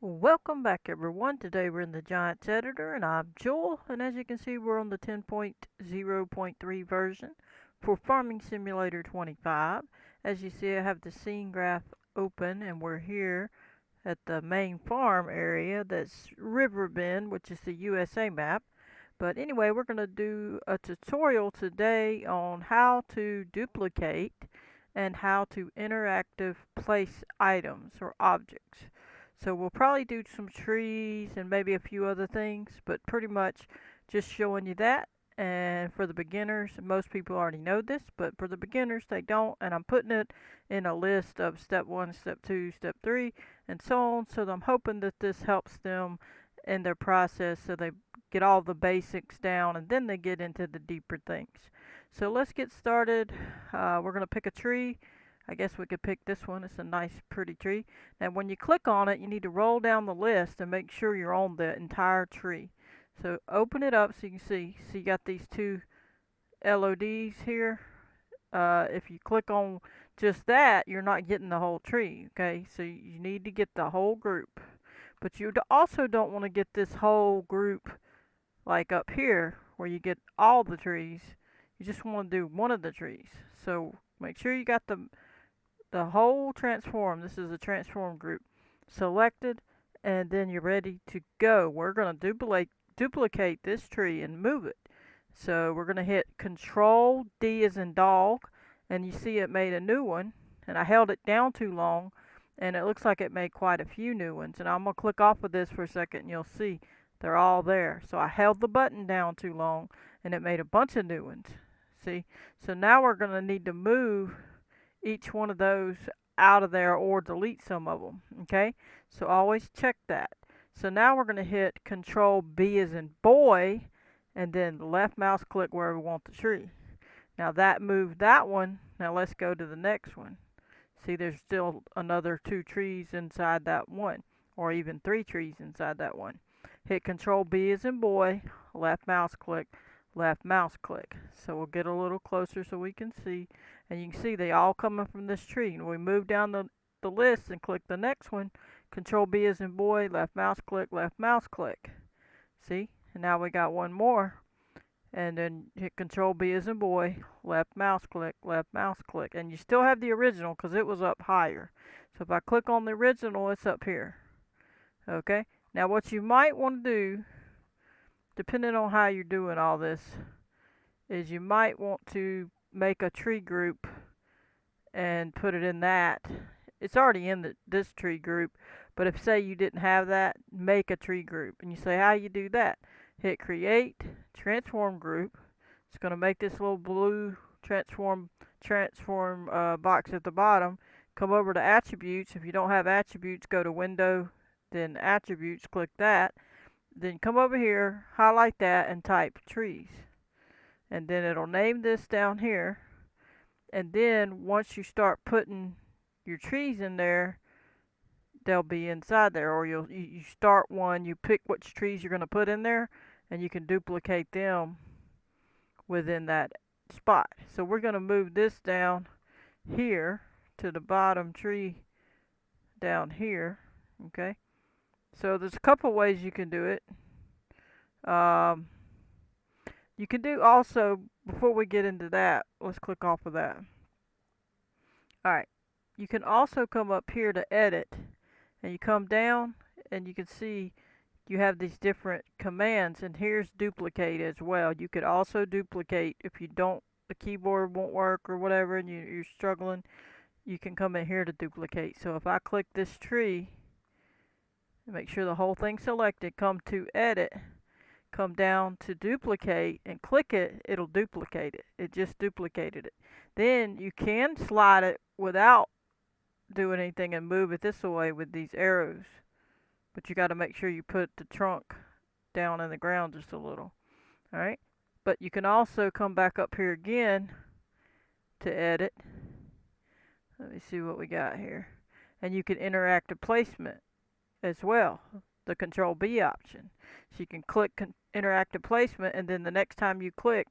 Welcome back everyone. Today we're in the Giants editor and I'm Joel, and as you can see we're on the 10.0.3 version for Farming Simulator 25. As you see, I have the scene graph open and we're here at the main farm area. That's Riverbend, which is the USA map. But anyway, we're going to do a tutorial today on how to duplicate and how to interactive place items or objects. So we'll probably do some trees and maybe a few other things, but pretty much just showing you that. And for the beginners, most people already know this, but for the beginners, they don't. And I'm putting it in a list of step 1, step 2, step 3, and so on. So I'm hoping that this helps them in their process so they get all the basics down and then they get into the deeper things. So let's get started. We're going to pick a tree. I guess we could pick this one. It's a nice pretty tree. Now when you click on it, you need to roll down the list and make sure you're on the entire tree. So open it up so you can see. So you got these two LODs here. If you click on just that, you're not getting the whole tree. Okay, so you need to get the whole group. But you also don't want to get this whole group like up here where you get all the trees. You just want to do one of the trees. So make sure you got the whole transform. This is a transform group selected, and then you're ready to go. We're going to duplicate this tree and move it. So we're going to hit Control D as in dog, and you see it made a new one, and I held it down too long and it looks like it made quite a few new ones. And I'm going to click off of this for a second and you'll see they're all there. So I held the button down too long and it made a bunch of new ones. See? So now we're going to need to move each one of those out of there or delete some of them. Okay? So always check that. So now we're going to hit Control B as in boy and then left mouse click where we want the tree. Now that moved that one. Now let's go to the next one. See, there's still another 2 trees inside that one, or even 3 trees inside that one. Hit Control B as in boy, left mouse click, left mouse click. So we'll get a little closer so we can see, and you can see they all coming from this tree. And we move down the list and click the next one. Control B as in boy, left mouse click, left mouse click. See, and now we got one more. And then hit Control B as in boy, left mouse click, and you still have the original because it was up higher. So if I click on the original, it's up here. Okay, now what you might want to do, depending on how you're doing all this, is you might want to make a tree group and put it in that. It's already in this tree group, but if say you didn't have that, make a tree group. And you say how you do that. Hit create transform group. It's going to make this little blue transform box at the bottom. Come over to attributes. If you don't have attributes, go to window, then attributes, click that. Then come over here, highlight that, and type trees. And then it'll name this down here. And then once you start putting your trees in there, they'll be inside there. Or you start one, you pick which trees you're going to put in there, and you can duplicate them within that spot. So we're going to move this down here to the bottom tree down here. Okay, so there's a couple ways you can do it. You can do also, before we get into that, let's click off of that. Alright, you can also come up here to edit, and you come down and you can see you have these different commands, and here's duplicate as well. You could also duplicate if you don't, the keyboard won't work or whatever and you're struggling, you can come in here to duplicate. So if I click this tree, make sure the whole thing's selected, come to edit, come down to duplicate and click it, it'll duplicate it. It just duplicated it. Then you can slide it without doing anything and move it this way with these arrows. But you got to make sure you put the trunk down in the ground just a little. Alright? But you can also come back up here again to edit. Let me see what we got here. And you can interactive placement as well. The Control B option. So you can click interactive placement, and then the next time you click,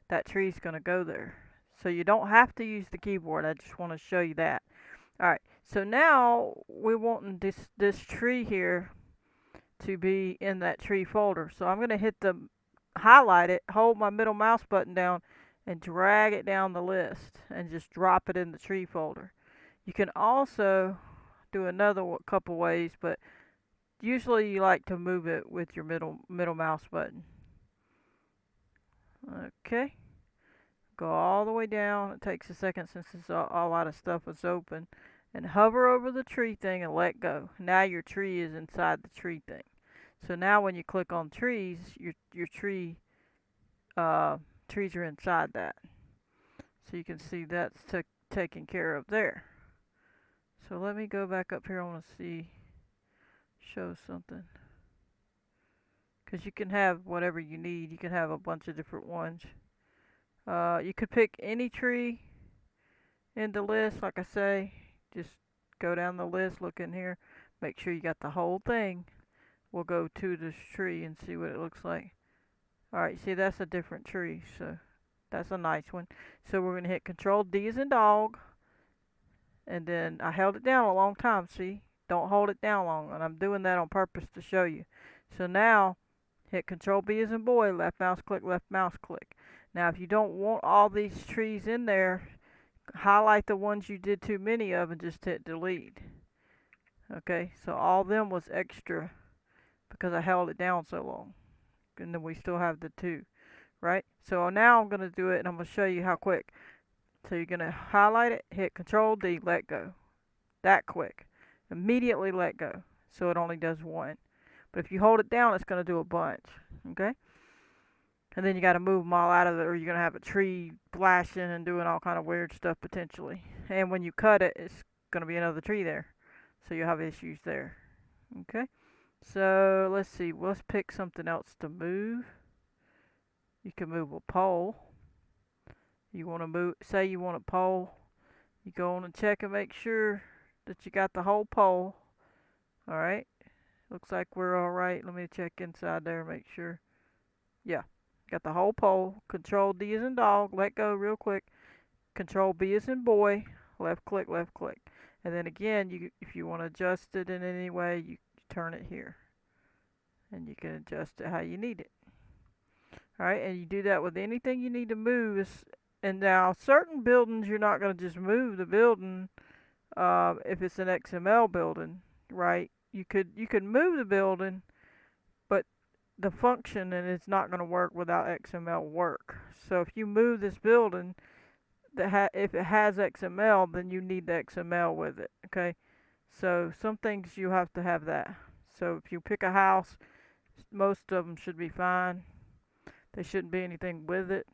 that tree's going to go there. So you don't have to use the keyboard. I just want to show you that. Alright, so now we want this tree here to be in that tree folder. So I'm going to highlight it, hold my middle mouse button down, and drag it down the list and just drop it in the tree folder. You can also do another couple ways, but usually you like to move it with your middle mouse button. Okay, go all the way down. It takes a second since a lot of stuff is open. And hover over the tree thing and let go. Now your tree is inside the tree thing. So now when you click on trees, your trees are inside that. So you can see that's taken care of there. So let me go back up here. I want to show something. Because you can have whatever you need. You can have a bunch of different ones. You could pick any tree in the list, like I say. Just go down the list, look in here, make sure you got the whole thing. We'll go to this tree and see what it looks like. Alright, see that's a different tree, so that's a nice one. So we're going to hit Control D as in dog, and then I held it down a long time, see? Don't hold it down long, and I'm doing that on purpose to show you. So now, hit Control B as in boy, left mouse click, left mouse click. Now if you don't want all these trees in there, highlight the ones you did too many of and just hit delete. Okay, so all of them was extra because I held it down so long. And then we still have the two, right? So now I'm going to do it and I'm going to show you how quick. So you're going to highlight it, hit Control D, let go. That quick. Immediately let go. So it only does one. But if you hold it down, it's going to do a bunch. Okay? And then you got to move them all out of it, or you're going to have a tree flashing and doing all kind of weird stuff potentially. And when you cut it, it's going to be another tree there. So you'll have issues there. Okay? So let's see. Let's pick something else to move. You can move a pole. You want to move, say you want a pole. You go on and check and make sure that you got the whole pole. Alright. Looks like we're alright. Let me check inside there and make sure. Yeah. Got the whole pole. Control D as in dog. Let go real quick. Control B as in boy. Left click, left click. And then again, if you want to adjust it in any way, you turn it here. And you can adjust it how you need it. Alright, and you do that with anything you need to move. And now, certain buildings, you're not going to just move the building if it's an XML building, right? You could move the building, but the function and it's not going to work without XML work. So if you move this building, if it has XML, then you need the XML with it. Okay, so some things you have to have that. So if you pick a house, most of them should be fine. There shouldn't be anything with it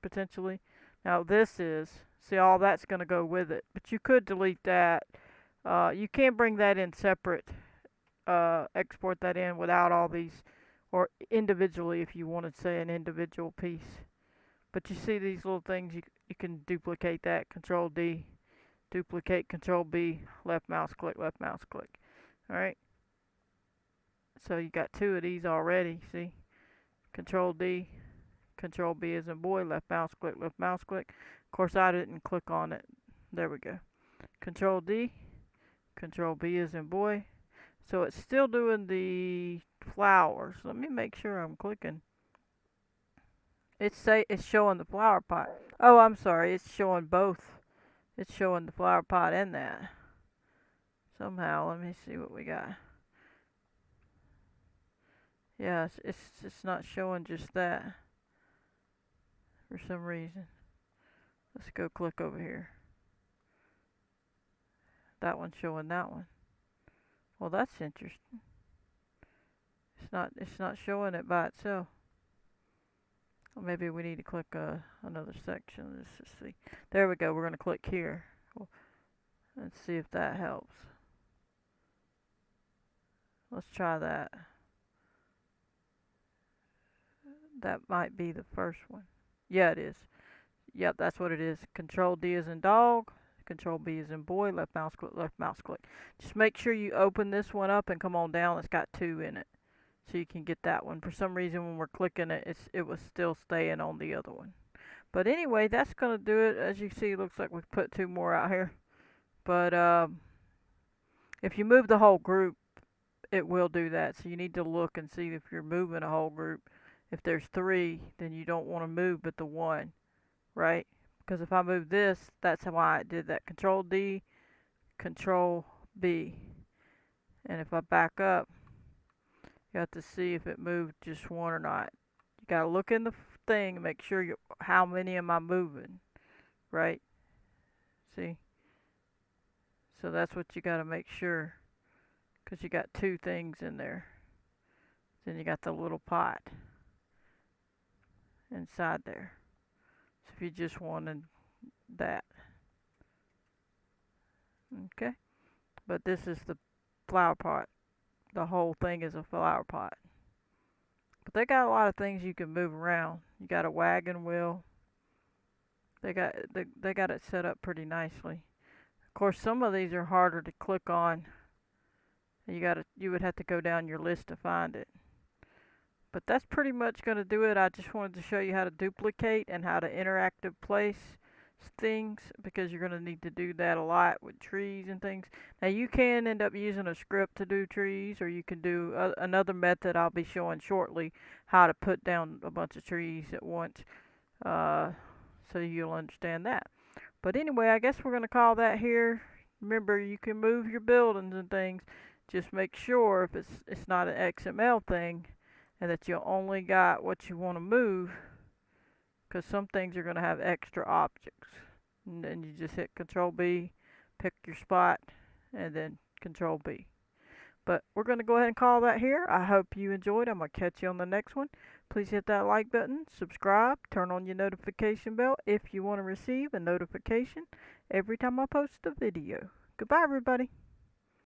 potentially. Now see, all that's going to go with it, but you could delete that. You can bring that in separate. Export that in without all these, or individually if you wanted to say an individual piece. But you see these little things, you can duplicate that. Control D, duplicate, Control B, left mouse click, left mouse click. Alright, so you got two of these already, see? Control D, Control B as in boy, left mouse click, left mouse click. Of course I didn't click on it. There we go. Control D, Control B as in boy. So it's still doing the flowers. Let me make sure I'm clicking. It's showing the flower pot. Oh, I'm sorry. It's showing both. It's showing the flower pot and that. Somehow, let me see what we got. Yeah, it's not showing just that for some reason. Let's go click over here. That one's showing that one. Well, that's interesting. It's not showing it by itself. Or maybe we need to click another section. Let's just see. There we go. We're going to click here. Let's see if that helps. Let's try that. That might be the first one. Yeah, it is. Yep, that's what it is. Control D as in dog. Control B as in boy. Left mouse click, left mouse click. Just make sure you open this one up and come on down. It's got two in it. So you can get that one. For some reason when we're clicking it, it was still staying on the other one. But anyway, that's going to do it. As you see, it looks like we've put two more out here. But if you move the whole group, it will do that. So you need to look and see if you're moving a whole group. If there's three, then you don't want to move but the one, right? Because if I move this, that's why I did that. Control D, Control B. And if I back up, you have to see if it moved just one or not. You gotta look in the thing and make sure how many am I moving, right? See? So that's what you gotta make sure, because you got two things in there. Then you got the little pot inside there. So if you just wanted that, okay? But this is the flower pot. The whole thing is a flower pot. But they got a lot of things you can move around. You got a wagon wheel. They got it set up pretty nicely. Of course, some of these are harder to click on. You would have to go down your list to find it. But that's pretty much going to do it. I just wanted to show you how to duplicate and how to interactive place things, because you're going to need to do that a lot with trees and things. Now you can end up using a script to do trees, or you can do another method I'll be showing shortly, how to put down a bunch of trees at once, so you'll understand that. But anyway, I guess we're going to call that here. Remember, you can move your buildings and things. Just make sure if it's not an XML thing, and that you only got what you want to move, because some things are going to have extra objects. And then you just hit Control B, pick your spot, and then Control B. But we're going to go ahead and call that here. I hope you enjoyed. I'm going to catch you on the next one. Please hit that like button, subscribe, turn on your notification bell if you want to receive a notification every time I post a video. Goodbye, everybody.